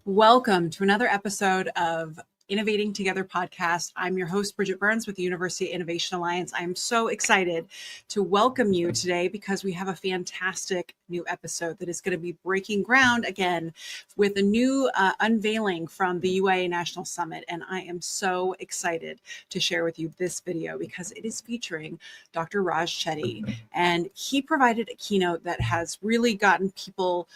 Welcome to another episode of Innovating Together podcast. I'm your host, Bridget Burns with the University Innovation Alliance. I'm so excited to welcome you today because we have a fantastic new episode that is going to be breaking ground again with a new unveiling from the UIA National Summit. And I am so excited to share with you this video because it is featuring Dr. Raj Chetty. And he provided a keynote that has really gotten people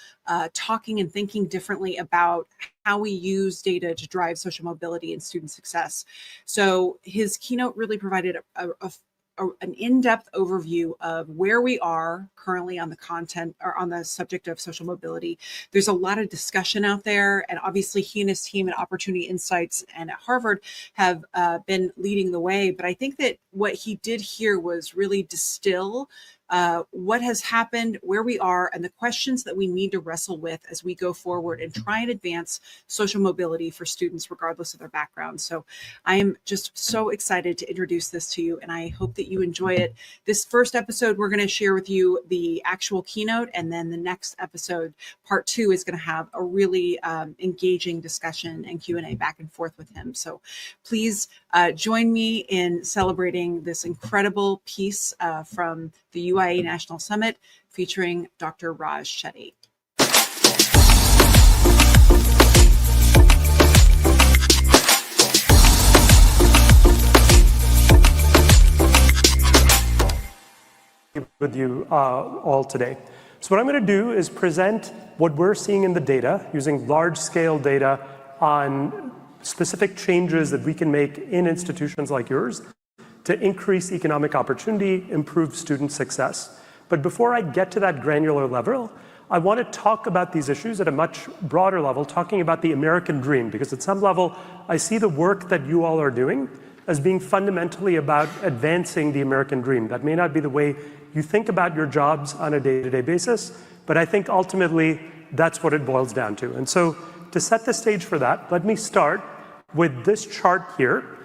talking and thinking differently about how we use data to drive social mobility and student success. So his keynote really provided an in-depth overview of where we are currently on the content or on the subject of social mobility. There's a lot of discussion out there, and obviously he and his team at Opportunity Insights and at Harvard have been leading the way. But I think that what he did here was really distill what has happened, where we are, and the questions that we need to wrestle with as we go forward and try and advance social mobility for students regardless of their background. So I am just so excited to introduce this to you, and I hope that you enjoy it. This first episode, we're going to share with you the actual keynote, and then the next episode, part 2, is going to have a really engaging discussion and Q&A back and forth with him. So please join me in celebrating this incredible piece from the UIA National Summit featuring Dr. Raj Chetty. With you all today. So what I'm going to do is present what we're seeing in the data using large-scale data on specific changes that we can make in institutions like yours to increase economic opportunity, improve student success. But before I get to that granular level, I want to talk about these issues at a much broader level, talking about the American dream, because at some level, I see the work that you all are doing as being fundamentally about advancing the American dream. That may not be the way you think about your jobs on a day-to-day basis, but I think ultimately that's what it boils down to. And so to set the stage for that, let me start with this chart here,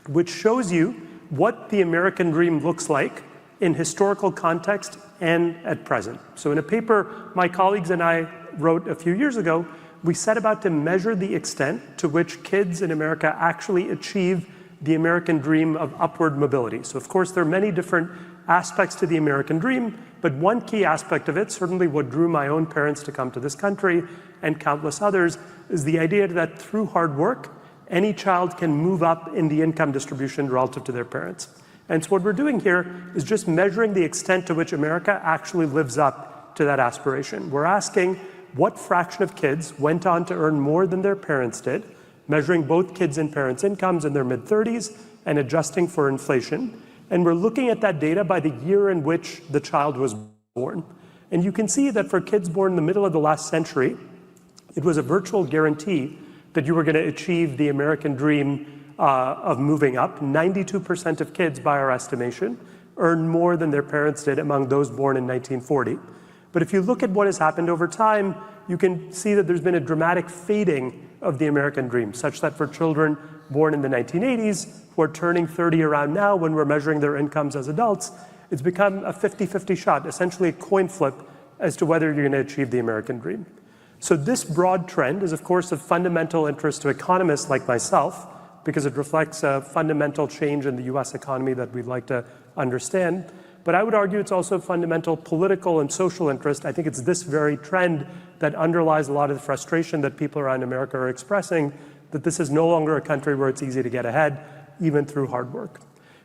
which shows you what the American dream looks like in historical context and at present. So in a paper my colleagues and I wrote a few years ago, we set about to measure the extent to which kids in America actually achieve the American dream of upward mobility. So of course there are many different aspects to the American dream, but one key aspect of it, certainly what drew my own parents to come to this country and countless others, is the idea that through hard work, any child can move up in the income distribution relative to their parents. And so what we're doing here is just measuring the extent to which America actually lives up to that aspiration. We're asking what fraction of kids went on to earn more than their parents did, measuring both kids and parents' incomes in their mid-30s and adjusting for inflation. And we're looking at that data by the year in which the child was born. And you can see that for kids born in the middle of the last century, it was a virtual guarantee that you were going to achieve the American dream of moving up. 92% of kids, by our estimation, earn more than their parents did among those born in 1940. But if you look at what has happened over time, you can see that there's been a dramatic fading of the American dream, such that for children born in the 1980s, who are turning 30 around now when we're measuring their incomes as adults, it's become a 50-50 shot, essentially a coin flip as to whether you're going to achieve the American dream. So this broad trend is, of course, of fundamental interest to economists like myself, because it reflects a fundamental change in the US economy that we'd like to understand. But I would argue it's also fundamental political and social interest. I think it's this very trend that underlies a lot of the frustration that people around America are expressing, that this is no longer a country where it's easy to get ahead, even through hard work.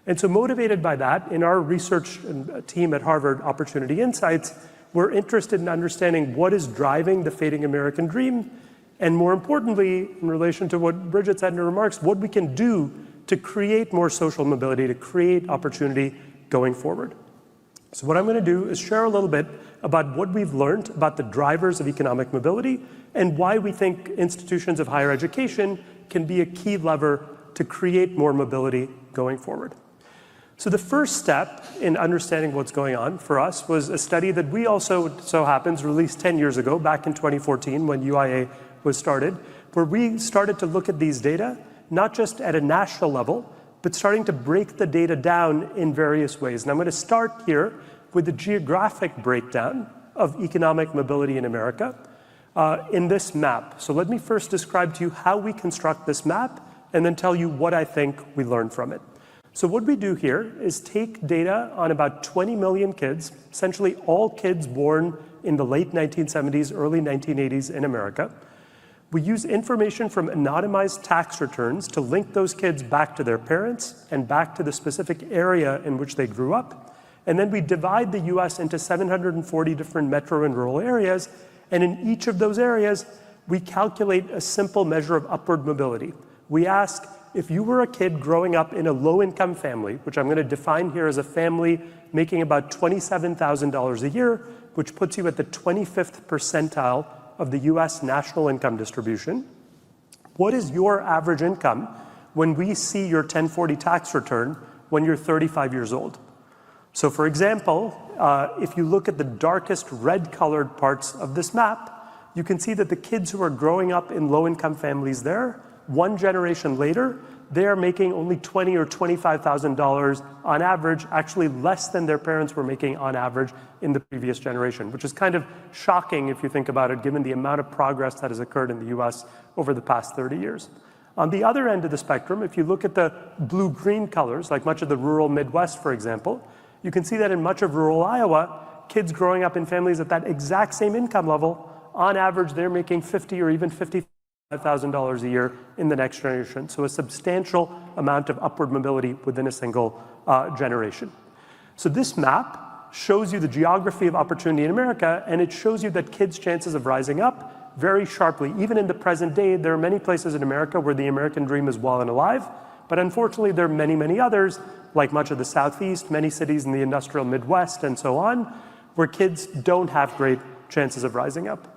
And so motivated by that, in our research team at Harvard, Opportunity Insights, we're interested in understanding what is driving the fading American dream, and more importantly, in relation to what Bridget said in her remarks, what we can do to create more social mobility, to create opportunity going forward. So what I'm going to do is share a little bit about what we've learned about the drivers of economic mobility and why we think institutions of higher education can be a key lever to create more mobility going forward. So the first step in understanding what's going on for us was a study that we also, so happens, released 10 years ago, back in 2014 when UIA was started, where we started to look at these data, not just at a national level, but starting to break the data down in various ways. And I'm going to start here with the geographic breakdown of economic mobility in America. in this map. So let me first describe to you how we construct this map and then tell you what I think we learned from it. So what we do here is take data on about 20 million kids, essentially all kids born in the late 1970s, early 1980s in America. We use information from anonymized tax returns to link those kids back to their parents and back to the specific area in which they grew up. And then we divide the US into 740 different metro and rural areas. And in each of those areas, we calculate a simple measure of upward mobility. We ask, if you were a kid growing up in a low-income family, which I'm going to define here as a family making about $27,000 a year, which puts you at the 25th percentile of the US national income distribution, what is your average income when we see your 1040 tax return when you're 35 years old? So for example, if you look at the darkest red colored parts of this map, you can see that the kids who are growing up in low-income families there, one generation later, they are making only $20,000 or $25,000 on average, actually less than their parents were making on average in the previous generation, which is kind of shocking if you think about it, given the amount of progress that has occurred in the US over the past 30 years. On the other end of the spectrum, if you look at the blue-green colors, like much of the rural Midwest, for example, you can see that in much of rural Iowa, kids growing up in families at that exact same income level, on average, they're making $50,000 or even $55,000 a year in the next generation. So a substantial amount of upward mobility within a single generation. So this map shows you the geography of opportunity in America, and it shows you that kids' chances of rising up very sharply. Even in the present day, there are many places in America where the American dream is well and alive, but unfortunately there are many, many others, like much of the Southeast, many cities in the industrial Midwest, and so on, where kids don't have great chances of rising up.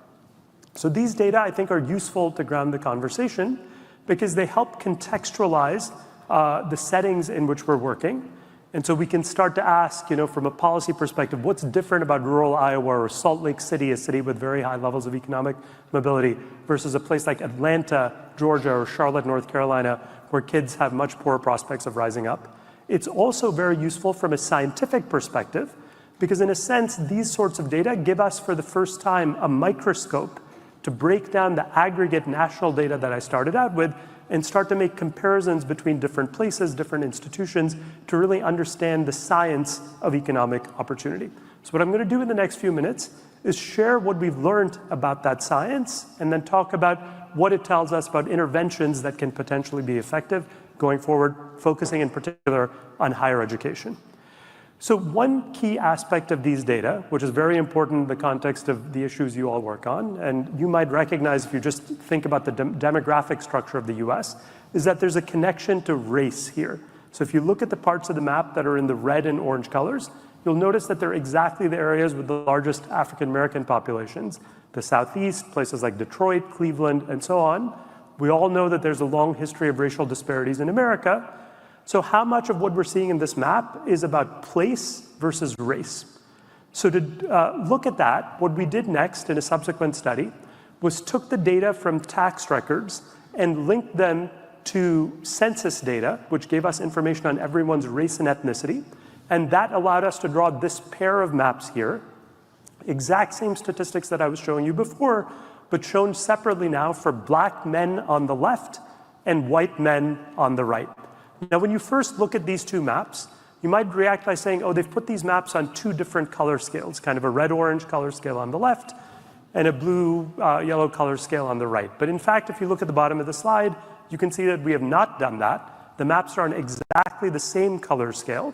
So these data, I think, are useful to ground the conversation because they help contextualize the settings in which we're working. And so we can start to ask, from a policy perspective, what's different about rural Iowa or Salt Lake City, a city with very high levels of economic mobility, versus a place like Atlanta, Georgia, or Charlotte, North Carolina, where kids have much poorer prospects of rising up. It's also very useful from a scientific perspective because, in a sense, these sorts of data give us, for the first time, a microscope to break down the aggregate national data that I started out with and start to make comparisons between different places, different institutions, to really understand the science of economic opportunity. So what I'm going to do in the next few minutes is share what we've learned about that science and then talk about what it tells us about interventions that can potentially be effective going forward, focusing in particular on higher education. So one key aspect of these data, which is very important in the context of the issues you all work on, and you might recognize if you just think about the demographic structure of the US, is that there's a connection to race here. So if you look at the parts of the map that are in the red and orange colors, you'll notice that they're exactly the areas with the largest African-American populations, the Southeast, places like Detroit, Cleveland, and so on. We all know that there's a long history of racial disparities in America. So how much of what we're seeing in this map is about place versus race? So to look at that, what we did next in a subsequent study was took the data from tax records and linked them to census data, which gave us information on everyone's race and ethnicity. And that allowed us to draw this pair of maps here, exact same statistics that I was showing you before, but shown separately now for Black men on the left and white men on the right. Now, when you first look at these two maps, you might react by saying, oh, they've put these maps on two different color scales, kind of a red-orange color scale on the left and a blue-yellow color scale on the right. But in fact, if you look at the bottom of the slide, you can see that we have not done that. The maps are on exactly the same color scale.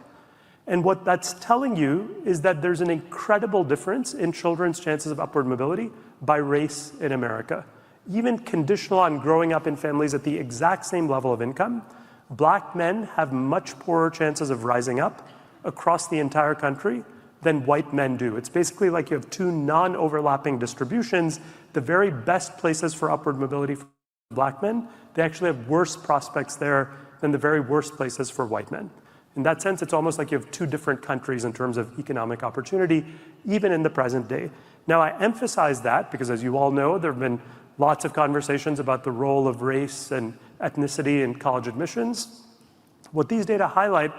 And what that's telling you is that there's an incredible difference in children's chances of upward mobility by race in America. Even conditional on growing up in families at the exact same level of income, Black men have much poorer chances of rising up across the entire country than white men do. It's basically like you have two non-overlapping distributions. The very best places for upward mobility for Black men, they actually have worse prospects there than the very worst places for white men. In that sense, it's almost like you have two different countries in terms of economic opportunity, even in the present day. Now, I emphasize that because, as you all know, there have been lots of conversations about the role of race and ethnicity in college admissions. What these data highlight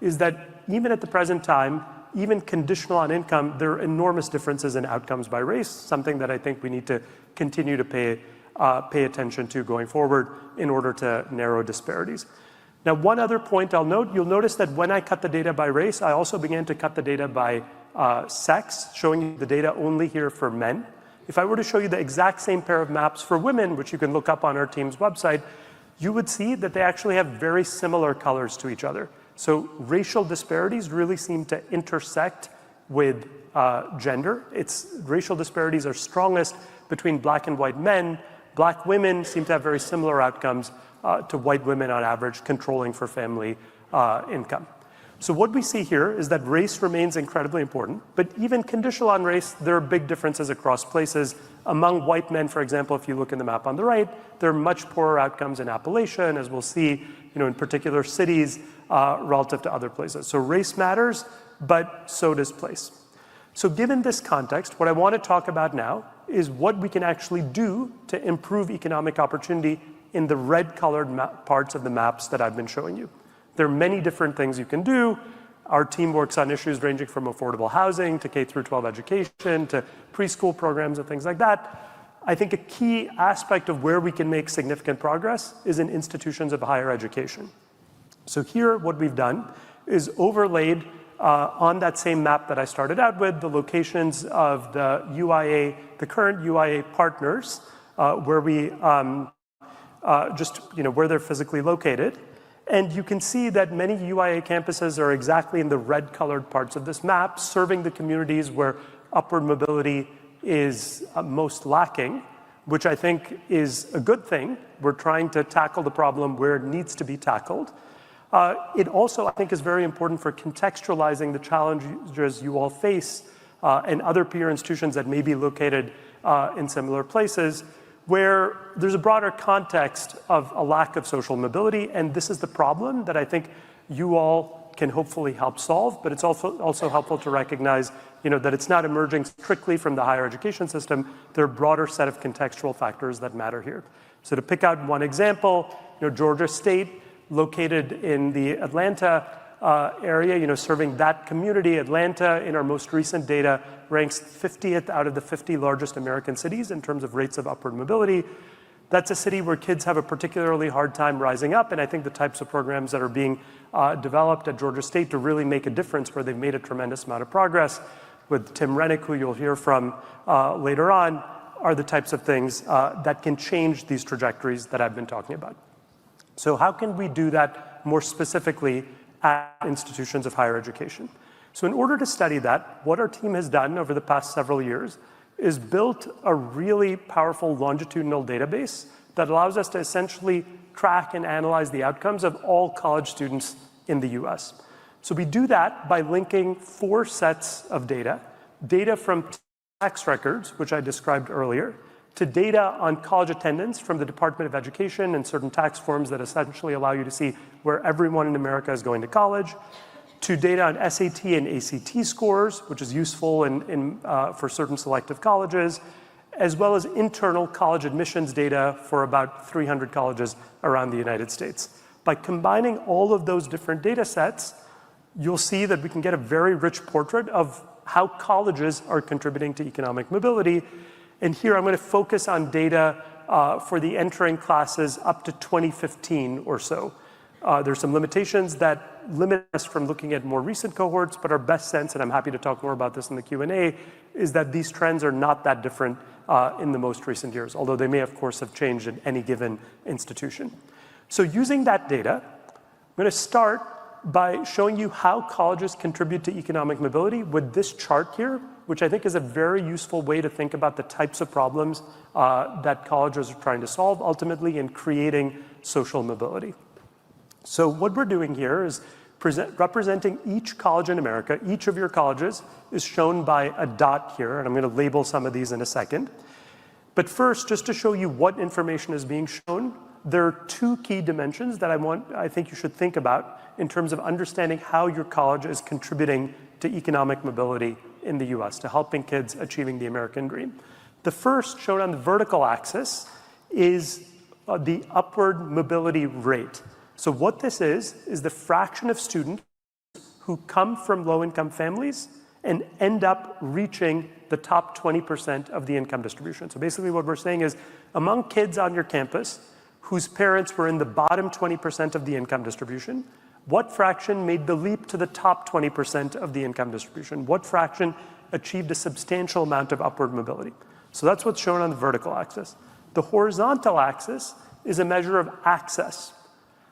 is that even at the present time, even conditional on income, there are enormous differences in outcomes by race, something that I think we need to continue to pay attention to going forward in order to narrow disparities. Now, one other point I'll note, you'll notice that when I cut the data by race, I also began to cut the data by sex, showing you the data only here for men. If I were to show you the exact same pair of maps for women, which you can look up on our team's website, you would see that they actually have very similar colors to each other. So racial disparities really seem to intersect with gender. Racial disparities are strongest between black and white men. Black women seem to have very similar outcomes to white women on average, controlling for family income. So what we see here is that race remains incredibly important, but even conditional on race, there are big differences across places. Among white men, for example, if you look in the map on the right, there are much poorer outcomes in Appalachia, and as we'll see, in particular cities relative to other places. So race matters, but so does place. So given this context, what I want to talk about now is what we can actually do to improve economic opportunity in the red-colored parts of the maps that I've been showing you. There are many different things you can do. Our team works on issues ranging from affordable housing to K-12 education to preschool programs and things like that. I think a key aspect of where we can make significant progress is in institutions of higher education. So here, what we've done is overlaid on that same map that I started out with, the locations of the UIA, the current UIA partners, where we where they're physically located. And you can see that many UIA campuses are exactly in the red-colored parts of this map, serving the communities where upward mobility is most lacking, which I think is a good thing. We're trying to tackle the problem where it needs to be tackled. It also, I think, is very important for contextualizing the challenges you all face and other peer institutions that may be located in similar places, where there's a broader context of a lack of social mobility, and this is the problem that I think you all can hopefully help solve, but it's also helpful to recognize that it's not emerging strictly from the higher education system. There are a broader set of contextual factors that matter here. So to pick out one example, Georgia State, located in the Atlanta area, serving that community. Atlanta, in our most recent data, ranks 50th out of the 50 largest American cities in terms of rates of upward mobility. That's a city where kids have a particularly hard time rising up, and I think the types of programs that are being developed at Georgia State to really make a difference, where they've made a tremendous amount of progress with Tim Rennick, who you'll hear from later on, are the types of things that can change these trajectories that I've been talking about. So how can we do that more specifically at institutions of higher education? So in order to study that, what our team has done over the past several years is built a really powerful longitudinal database that allows us to essentially track and analyze the outcomes of all college students in the US. So we do that by linking 4 sets of data from tax records, which I described earlier, to data on college attendance from the Department of Education and certain tax forms that essentially allow you to see where everyone in America is going to college, to data on SAT and ACT scores, which is useful for certain selective colleges, as well as internal college admissions data for about 300 colleges around the United States. By combining all of those different data sets, you'll see that we can get a very rich portrait of how colleges are contributing to economic mobility. And here I'm going to focus on data for the entering classes up to 2015 or so. There's some limitations that limit us from looking at more recent cohorts, but our best sense, and I'm happy to talk more about this in the Q&A, is that these trends are not that different in the most recent years, although they may, of course, have changed in any given institution. So using that data, I'm going to start by showing you how colleges contribute to economic mobility with this chart here, which I think is a very useful way to think about the types of problems that colleges are trying to solve ultimately in creating social mobility. So what we're doing here is representing each college in America. Each of your colleges is shown by a dot here, and I'm going to label some of these in a second. But first, just to show you what information is being shown, there are 2 key dimensions that I think you should think about in terms of understanding how your college is contributing to economic mobility in the US, to helping kids achieving the American dream. The first, shown on the vertical axis, is the upward mobility rate. So what this is the fraction of students who come from low-income families and end up reaching the top 20% of the income distribution. So basically what we're saying is, among kids on your campus whose parents were in the bottom 20% of the income distribution, what fraction made the leap to the top 20% of the income distribution? What fraction achieved a substantial amount of upward mobility? So that's what's shown on the vertical axis. The horizontal axis is a measure of access.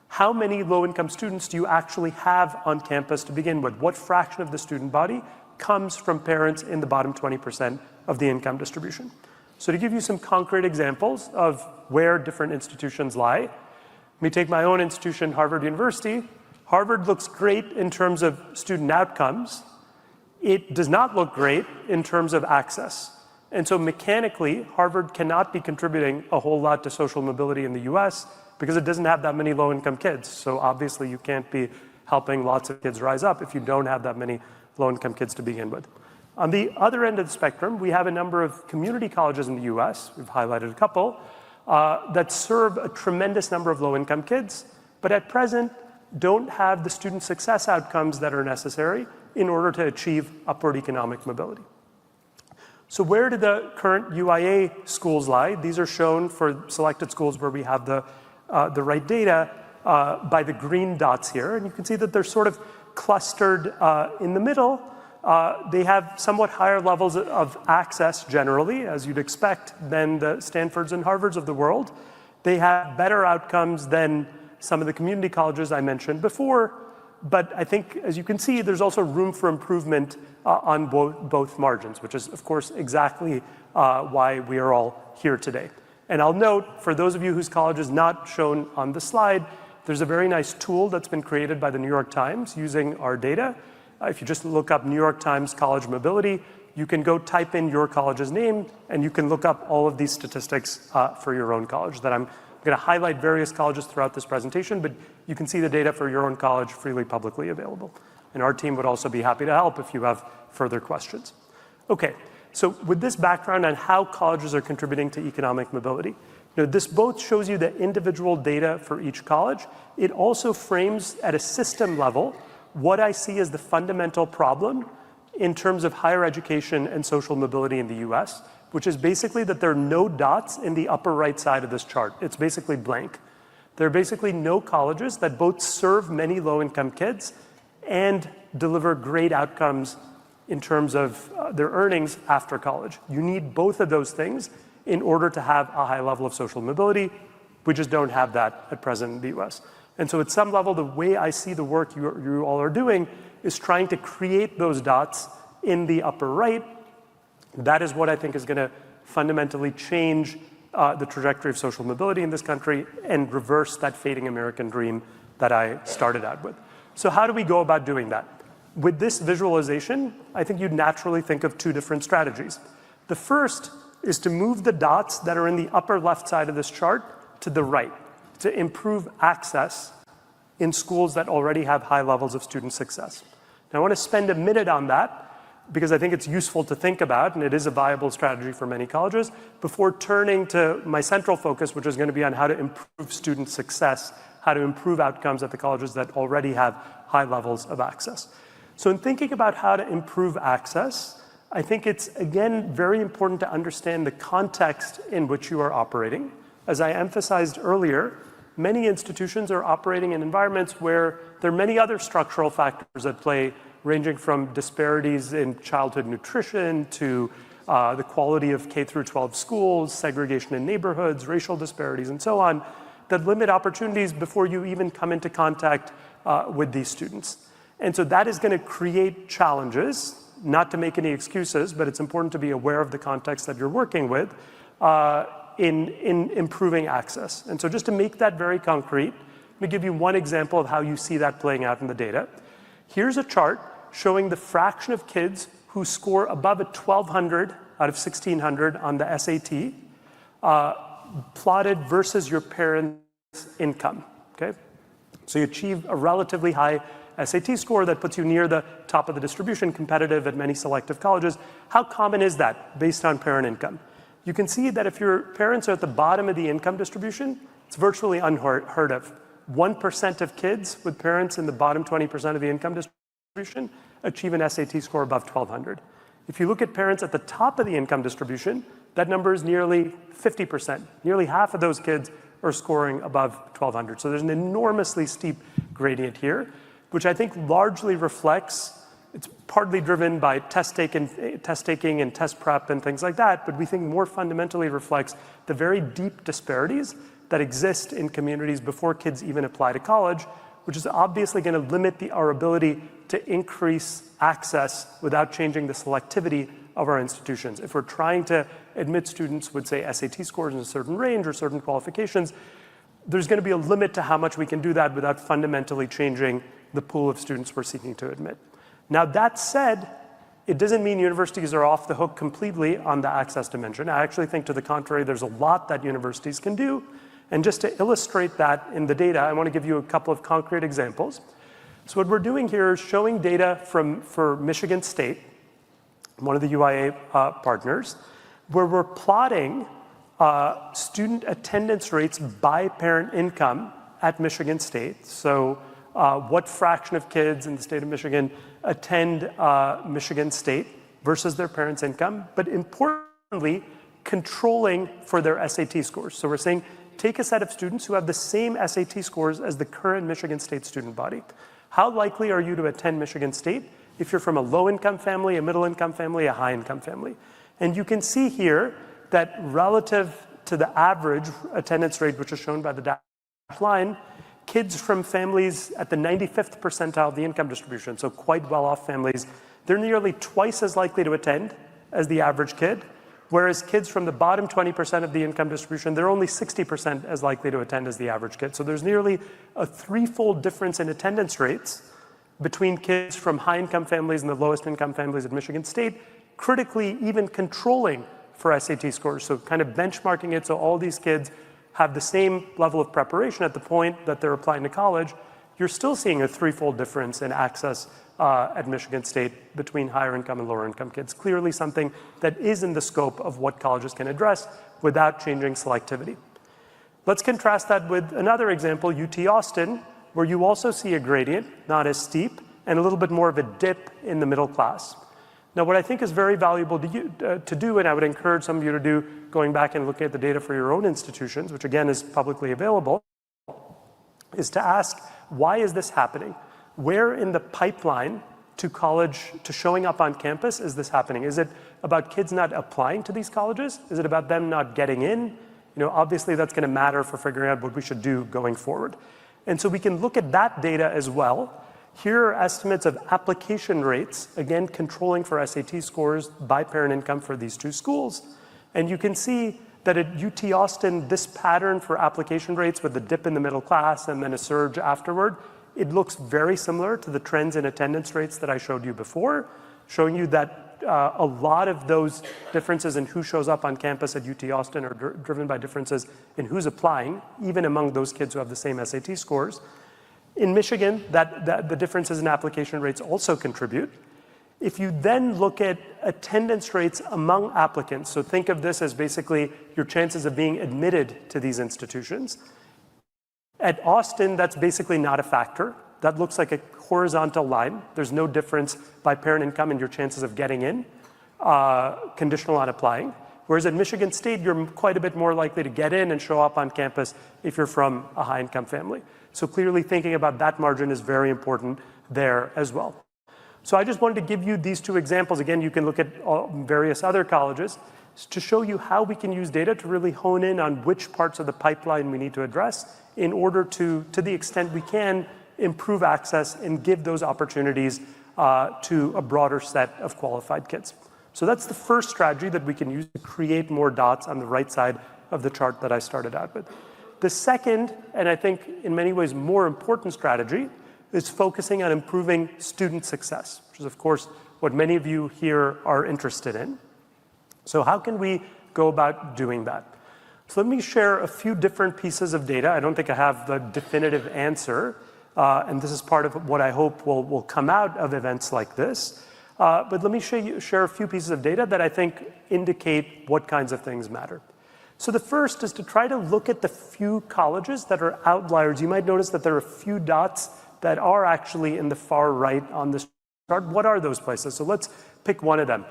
How many low-income students do you actually have on campus to begin with? What fraction of the student body comes from parents in the bottom 20% of the income distribution? So to give you some concrete examples of where different institutions lie, let me take my own institution, Harvard University. Harvard looks great in terms of student outcomes. It does not look great in terms of access. And so mechanically, Harvard cannot be contributing a whole lot to social mobility in the US because it doesn't have that many low-income kids. So obviously you can't be helping lots of kids rise up if you don't have that many low-income kids to begin with. On the other end of the spectrum, we have a number of community colleges in the US, we've highlighted a couple, that serve a tremendous number of low-income kids, but at present don't have the student success outcomes that are necessary in order to achieve upward economic mobility. So where do the current UIA schools lie? These are shown for selected schools where we have the right data by the green dots here. And you can see that they're sort of clustered in the middle. They have somewhat higher levels of access generally, as you'd expect, than the Stanfords and Harvards of the world. They have better outcomes than some of the community colleges I mentioned before. But I think, as you can see, there's also room for improvement on both margins, which is, of course, exactly why we are all here today. And I'll note, for those of you whose college is not shown on the slide, there's a very nice tool that's been created by the New York Times using our data. If you just look up New York Times college mobility, you can go type in your college's name, and you can look up all of these statistics for your own college. That I'm going to highlight various colleges throughout this presentation, but you can see the data for your own college freely publicly available. And our team would also be happy to help if you have further questions. Okay, so with this background on how colleges are contributing to economic mobility, this both shows you the individual data for each college. It also frames at a system level what I see as the fundamental problem in terms of higher education and social mobility in the US, which is basically that there are no dots in the upper right side of this chart. It's basically blank. There are basically no colleges that both serve many low-income kids and deliver great outcomes in terms of their earnings after college. You need both of those things in order to have a high level of social mobility. We just don't have that at present in the US. And so at some level, the way I see the work you all are doing is trying to create those dots in the upper right. That is what I think is going to fundamentally change the trajectory of social mobility in this country and reverse that fading American dream that I started out with. So how do we go about doing that? With this visualization, I think you'd naturally think of two different strategies. The first is to move the dots that are in the upper left side of this chart to the right, to improve access in schools that already have high levels of student success. Now, I want to spend a minute on that because I think it's useful to think about, and it is a viable strategy for many colleges, before turning to my central focus, which is going to be on how to improve student success, how to improve outcomes at the colleges that already have high levels of access. So in thinking about how to improve access, I think it's, again, very important to understand the context in which you are operating. As I emphasized earlier, many institutions are operating in environments where there are many other structural factors at play, ranging from disparities in childhood nutrition to the quality of K through 12 schools, segregation in neighborhoods, racial disparities, and so on, that limit opportunities before you even come into contact with these students. And so that is going to create challenges, not to make any excuses, but it's important to be aware of the context that you're working with in improving access. And so just to make that very concrete, let me give you one example of how you see that playing out in the data. Here's a chart showing the fraction of kids who score above a 1,200 out of 1,600 on the SAT, plotted versus your parents' income, okay? So you achieve a relatively high SAT score that puts you near the top of the distribution, competitive at many selective colleges. How common is that based on parent income? You can see that if your parents are at the bottom of the income distribution, it's virtually unheard of. 1% of kids with parents in the bottom 20% of the income distribution distribution achieve an SAT score above 1,200. If you look at parents at the top of the income distribution, that number is nearly 50%. Nearly half of those kids are scoring above 1,200. So there's an enormously steep gradient here, which I think largely reflects, it's partly driven by test taking and test prep and things like that, but we think more fundamentally reflects the very deep disparities that exist in communities before kids even apply to college, which is obviously going to limit our ability to increase access without changing the selectivity of our institutions. If we're trying to admit students with, say, SAT scores in a certain range or certain qualifications, there's going to be a limit to how much we can do that without fundamentally changing the pool of students we're seeking to admit. Now, that said, it doesn't mean universities are off the hook completely on the access dimension. I actually think, to the contrary, there's a lot that universities can do. And just to illustrate that in the data, I want to give you a couple of concrete examples. So what we're doing here is showing data for Michigan State, one of the UIA partners, where we're plotting student attendance rates by parent income at Michigan State. So what fraction of kids in the state of Michigan attend Michigan State versus their parents' income, but importantly, controlling for their SAT scores. So we're saying, take a set of students who have the same SAT scores as the current Michigan State student body. How likely are you to attend Michigan State if you're from a low-income family, a middle-income family, a high-income family? And you can see here that relative to the average attendance rate, which is shown by the dashed line, kids from families at the 95th percentile of the income distribution, so quite well-off families, they're nearly twice as likely to attend as the average kid, whereas kids from the bottom 20% of the income distribution, they're only 60% as likely to attend as the average kid. So there's nearly a threefold difference in attendance rates between kids from high-income families and the lowest-income families at Michigan State, critically even controlling for SAT scores, so kind of benchmarking it so all these kids have the same level of preparation at the point that they're applying to college. You're still seeing a threefold difference in access at Michigan State between higher income and lower income kids. Clearly something that is in the scope of what colleges can address without changing selectivity. Let's contrast that with another example, UT Austin, where you also see a gradient, not as steep, and a little bit more of a dip in the middle class. Now, what I think is very valuable to do, and I would encourage some of you to do, going back and looking at the data for your own institutions, which again is publicly available, is to ask, why is this happening? Where in the pipeline to college, to showing up on campus, is this happening? Is it about kids not applying to these colleges? Is it about them not getting in? Obviously that's going to matter for figuring out what we should do going forward. And so we can look at that data as well. Here are estimates of application rates, again, controlling for SAT scores by parent income for these two schools. And you can see that at UT Austin, this pattern for application rates with the dip in the middle class and then a surge afterward, it looks very similar to the trends in attendance rates that I showed you before, showing you that a lot of those differences in who shows up on campus at UT Austin are driven by differences in who's applying, even among those kids who have the same SAT scores. In Michigan, the differences in application rates also contribute. If you then look at attendance rates among applicants, so think of this as basically your chances of being admitted to these institutions. At Austin, that's basically not a factor. That looks like a horizontal line. There's no difference by parent income in your chances of getting in, conditional on applying. Whereas at Michigan State, you're quite a bit more likely to get in and show up on campus if you're from a high-income family. So clearly thinking about that margin is very important there as well. So I just wanted to give you these two examples. Again, you can look at various other colleges to show you how we can use data to really hone in on which parts of the pipeline we need to address in order to the extent we can, improve access and give those opportunities to a broader set of qualified kids. So that's the first strategy that we can use to create more dots on the right side of the chart that I started out with. The second, and I think in many ways more important strategy, is focusing on improving student success, which is of course what many of you here are interested in. So how can we go about doing that? So let me share a few different pieces of data. I don't think I have the definitive answer, and this is part of what I hope will come out of events like this. But let me share a few pieces of data that I think indicate what kinds of things matter. So the first is to try to look at the few colleges that are outliers. You might notice that there are a few dots that are actually in the far right on this What are those places? So let's pick one of them.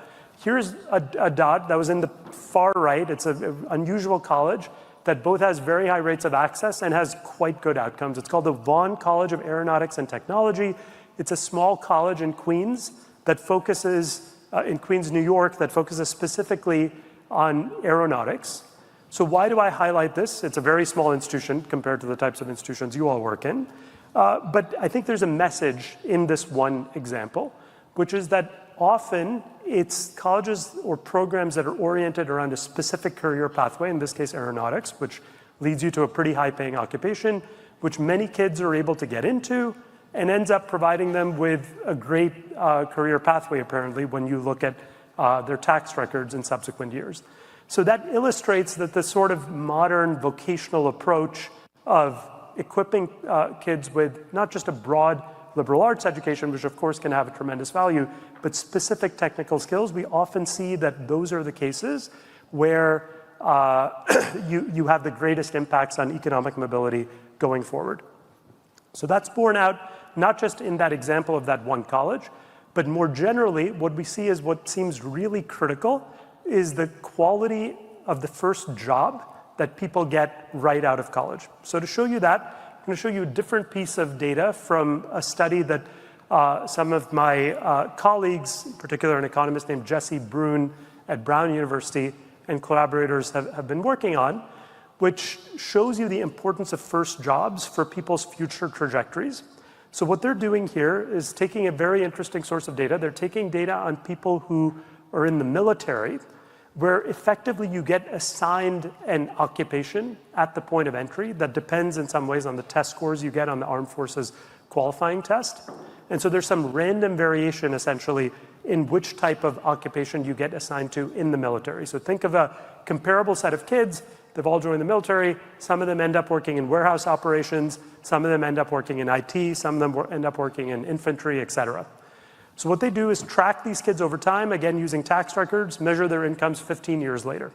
Here's a dot that was in the far right. It's an unusual college that both has very high rates of access and has quite good outcomes. It's called the Vaughn College of Aeronautics and Technology. It's a small college in Queens that focuses, in Queens, New York, that focuses specifically on aeronautics. So why do I highlight this? It's a very small institution compared to the types of institutions you all work in. But I think there's a message in this one example, which is that often it's colleges or programs that are oriented around a specific career pathway, in this case aeronautics, which leads you to a pretty high-paying occupation, which many kids are able to get into and ends up providing them with a great career pathway, apparently, when you look at their tax records in subsequent years. So that illustrates that the sort of modern vocational approach of equipping kids with not just a broad liberal arts education, which of course can have a tremendous value, but specific technical skills, we often see that those are the cases where you have the greatest impacts on economic mobility going forward. So that's borne out not just in that example of that one college, but more generally, what we see is what seems really critical is the quality of the first job that people get right out of college. So to show you that, I'm going to show you a different piece of data from a study that some of my colleagues, in particular an economist named Jesse Brune at Brown University and collaborators have been working on, which shows you the importance of first jobs for people's future trajectories. So what they're doing here is taking a very interesting source of data. They're taking data on people who are in the military, where effectively you get assigned an occupation at the point of entry that depends in some ways on the test scores you get on the Armed Forces qualifying test. And so there's some random variation essentially in which type of occupation you get assigned to in the military. So think of a comparable set of kids. They've all joined the military. Some of them end up working in warehouse operations. Some of them end up working in IT. Some of them end up working in infantry, et cetera. So what they do is track these kids over time, again, using tax records, measure their incomes 15 years later.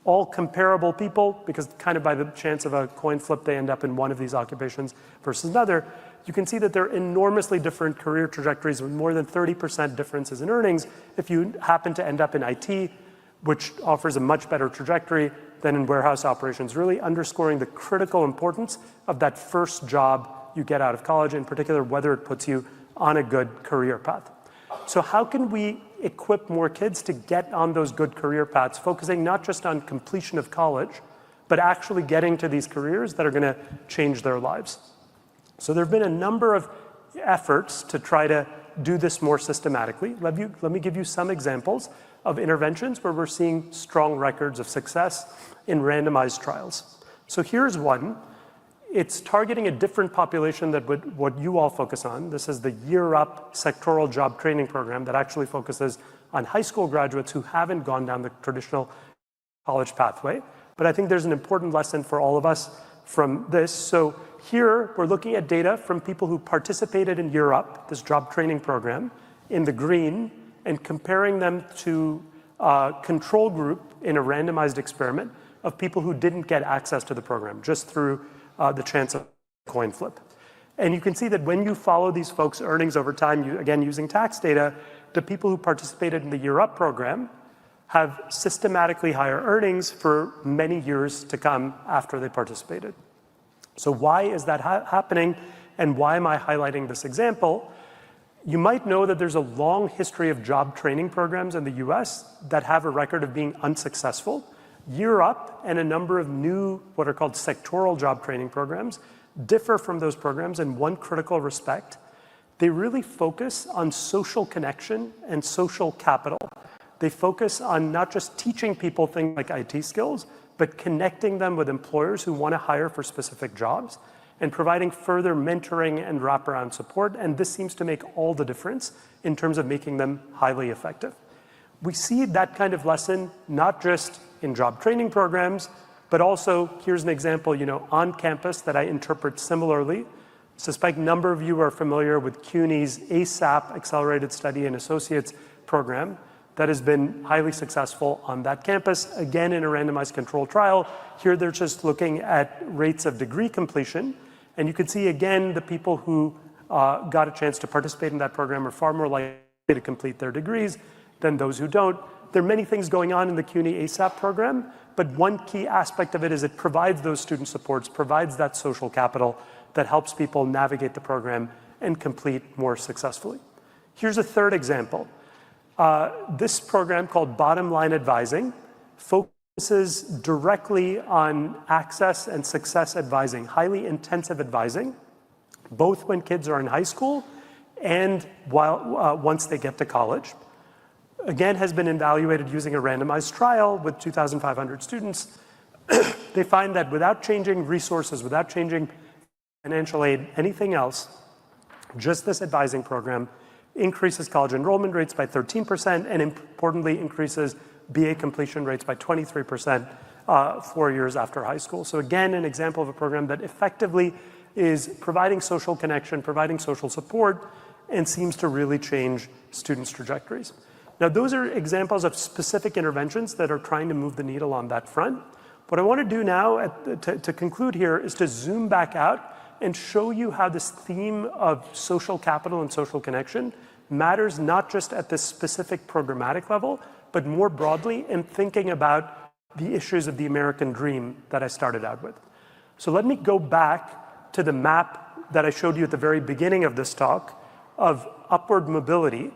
All comparable people, because kind of by the chance of a coin flip, they end up in one of these occupations versus another. You can see that there are enormously different career trajectories with more than 30% differences in earnings if you happen to end up in IT, which offers a much better trajectory than in warehouse operations, really underscoring the critical importance of that first job you get out of college, in particular, whether it puts you on a good career path. So how can we equip more kids to get on those good career paths, focusing not just on completion of college, but actually getting to these careers that are going to change their lives? So there have been a number of efforts to try to do this more systematically. Let me give you some examples of interventions where we're seeing strong records of success in randomized trials. So here's one. It's targeting a different population than what you all focus on. This is the Year Up sectoral job training program that actually focuses on high school graduates who haven't gone down the traditional college pathway. But I think there's an important lesson for all of us from this. So here we're looking at data from people who participated in Year Up, this job training program, in the green, and comparing them to a control group in a randomized experiment of people who didn't get access to the program, just through the chance of a coin flip. And you can see that when you follow these folks' earnings over time, again, using tax data, the people who participated in the Year Up program have systematically higher earnings for many years to come after they participated. So why is that happening, and why am I highlighting this example? You might know that there's a long history of job training programs in the US that have a record of being unsuccessful. Year Up and a number of new, what are called sectoral job training programs, differ from those programs in one critical respect. They really focus on social connection and social capital. They focus on not just teaching people things like IT skills, but connecting them with employers who want to hire for specific jobs and providing further mentoring and wraparound support. And this seems to make all the difference in terms of making them highly effective. We see that kind of lesson not just in job training programs, but also, here's an example, on campus that I interpret similarly. Suspect a number of you are familiar with CUNY's ASAP Accelerated Study and Associates program that has been highly successful on that campus, again in a randomized control trial. Here they're just looking at rates of degree completion. And you can see again the people who got a chance to participate in that program are far more likely to complete their degrees than those who don't. There are many things going on in the CUNY ASAP program, but one key aspect of it is it provides those student supports, provides that social capital that helps people navigate the program and complete more successfully. Here's a third example. This program called Bottom Line Advising focuses directly on access and success advising, highly intensive advising, both when kids are in high school and once they get to college. Again, has been evaluated using a randomized trial with 2,500 students. They find that without changing resources, without changing financial aid, anything else, just this advising program increases college enrollment rates by 13% and importantly increases BA completion rates by 23% 4 years after high school. So again, an example of a program that effectively is providing social connection, providing social support, and seems to really change students' trajectories. Now, those are examples of specific interventions that are trying to move the needle on that front. What I want to do now to conclude here is to zoom back out and show you how this theme of social capital and social connection matters not just at this specific programmatic level, but more broadly in thinking about the issues of the American dream that I started out with. So let me go back to the map that I showed you at the very beginning of this talk of upward mobility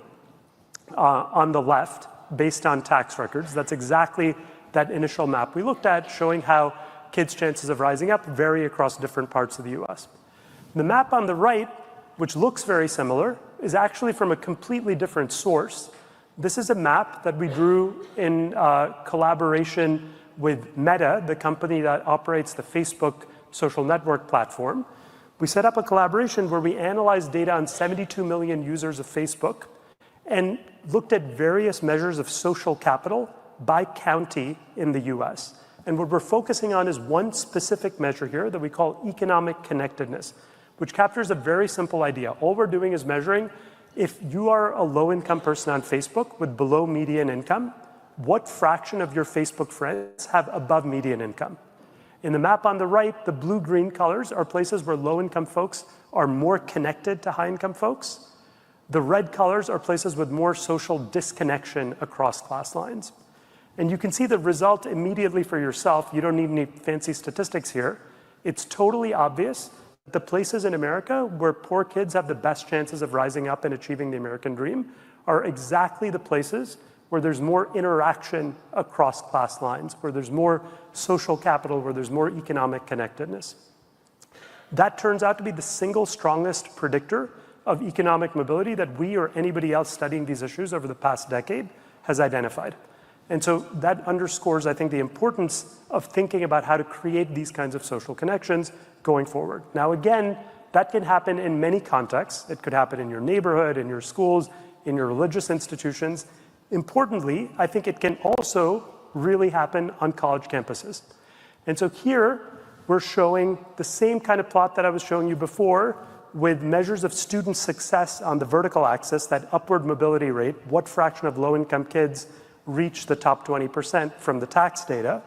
on the left based on tax records. That's exactly that initial map we looked at, showing how kids' chances of rising up vary across different parts of the US. The map on the right, which looks very similar, is actually from a completely different source. This is a map that we drew in collaboration with Meta, the company that operates the Facebook social network platform. We set up a collaboration where we analyzed data on 72 million users of Facebook and looked at various measures of social capital by county in the US. And what we're focusing on is one specific measure here that we call economic connectedness, which captures a very simple idea. All we're doing is measuring if you are a low-income person on Facebook with below median income, what fraction of your Facebook friends have above median income? In the map on the right, the blue-green colors are places where low-income folks are more connected to high-income folks. The red colors are places with more social disconnection across class lines. And you can see the result immediately for yourself. You don't need any fancy statistics here. It's totally obvious that the places in America where poor kids have the best chances of rising up and achieving the American dream are exactly the places where there's more interaction across class lines, where there's more social capital, where there's more economic connectedness. That turns out to be the single strongest predictor of economic mobility that we or anybody else studying these issues over the past decade has identified. And so that underscores, I think, the importance of thinking about how to create these kinds of social connections going forward. Now, again, that can happen in many contexts. It could happen in your neighborhood, in your schools, in your religious institutions. Importantly, I think it can also really happen on college campuses. And so here, we're showing the same kind of plot that I was showing you before with measures of student success on the vertical axis, that upward mobility rate, what fraction of low-income kids reach the top 20% from the tax data,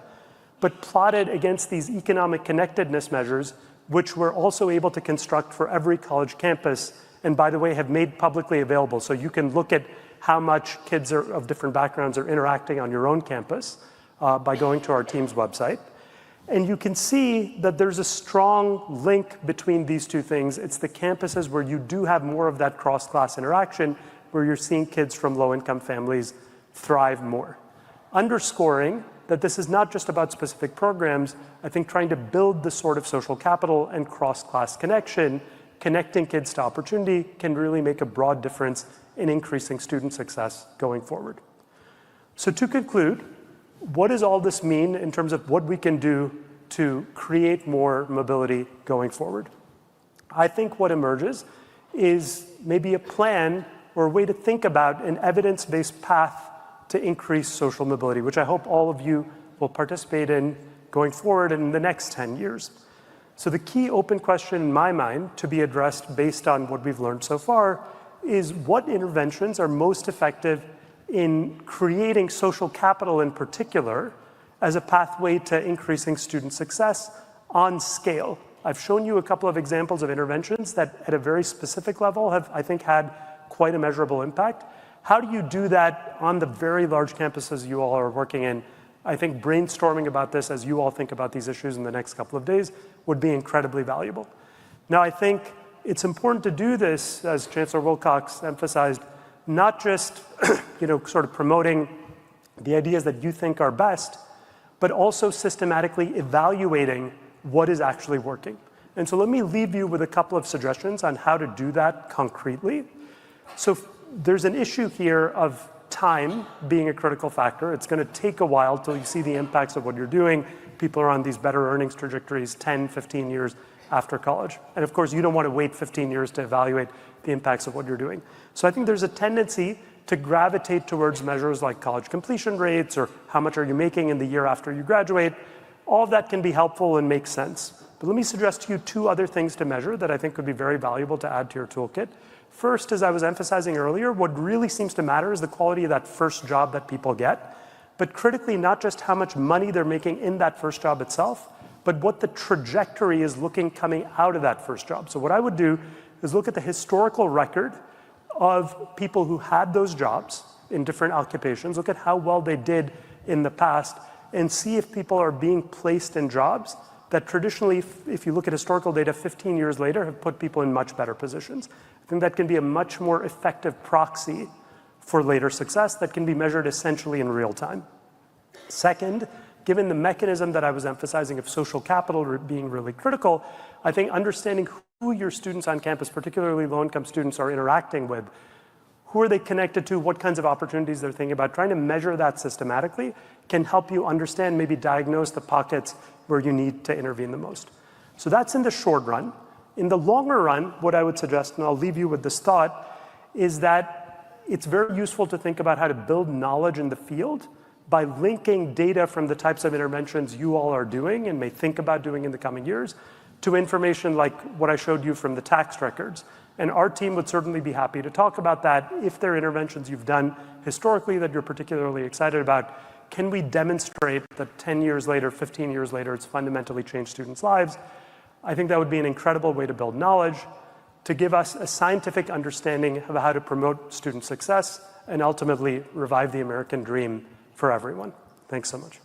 but plotted against these economic connectedness measures, which we're also able to construct for every college campus, and by the way, have made publicly available. So you can look at how much kids of different backgrounds are interacting on your own campus by going to our team's website. And you can see that there's a strong link between these two things. It's the campuses where you do have more of that cross-class interaction, where you're seeing kids from low-income families thrive more. Underscoring that this is not just about specific programs. I think trying to build the sort of social capital and cross-class connection, connecting kids to opportunity, can really make a broad difference in increasing student success going forward. So to conclude, what does all this mean in terms of what we can do to create more mobility going forward? I think what emerges is maybe a plan or a way to think about an evidence-based path to increase social mobility, which I hope all of you will participate in going forward in the next 10 years. So the key open question in my mind to be addressed based on what we've learned so far is what interventions are most effective in creating social capital in particular as a pathway to increasing student success on scale. I've shown you a couple of examples of interventions that at a very specific level have, I think, had quite a measurable impact. How do you do that on the very large campuses you all are working in? I think brainstorming about this as you all think about these issues in the next couple of days would be incredibly valuable. Now, I think it's important to do this, as Chancellor Wilcox emphasized, not just sort of promoting the ideas that you think are best, but also systematically evaluating what is actually working. And so let me leave you with a couple of suggestions on how to do that concretely. So there's an issue here of time being a critical factor. It's going to take a while till you see the impacts of what you're doing. People are on these better earnings trajectories 10, 15 years after college. And of course, you don't want to wait 15 years to evaluate the impacts of what you're doing. So I think there's a tendency to gravitate towards measures like college completion rates or how much are you making in the year after you graduate. All of that can be helpful and make sense. But let me suggest to you two other things to measure that I think would be very valuable to add to your toolkit. First, as I was emphasizing earlier, what really seems to matter is the quality of that first job that people get, but critically, not just how much money they're making in that first job itself, but what the trajectory is looking coming out of that first job. So what I would do is look at the historical record of people who had those jobs in different occupations, look at how well they did in the past, and see if people are being placed in jobs that traditionally, if you look at historical data 15 years later, have put people in much better positions. I think that can be a much more effective proxy for later success that can be measured essentially in real time. Second, given the mechanism that I was emphasizing of social capital being really critical, I think understanding who your students on campus, particularly low-income students, are interacting with, who are they connected to, what kinds of opportunities they're thinking about, trying to measure that systematically can help you understand, maybe diagnose the pockets where you need to intervene the most. So that's in the short run. In the longer run, what I would suggest, and I'll leave you with this thought, is that it's very useful to think about how to build knowledge in the field by linking data from the types of interventions you all are doing and may think about doing in the coming years to information like what I showed you from the tax records. And our team would certainly be happy to talk about that. If there are interventions you've done historically that you're particularly excited about, can we demonstrate that 10 years later, 15 years later, it's fundamentally changed students' lives? I think that would be an incredible way to build knowledge, to give us a scientific understanding of how to promote student success and ultimately revive the American dream for everyone. Thanks so much.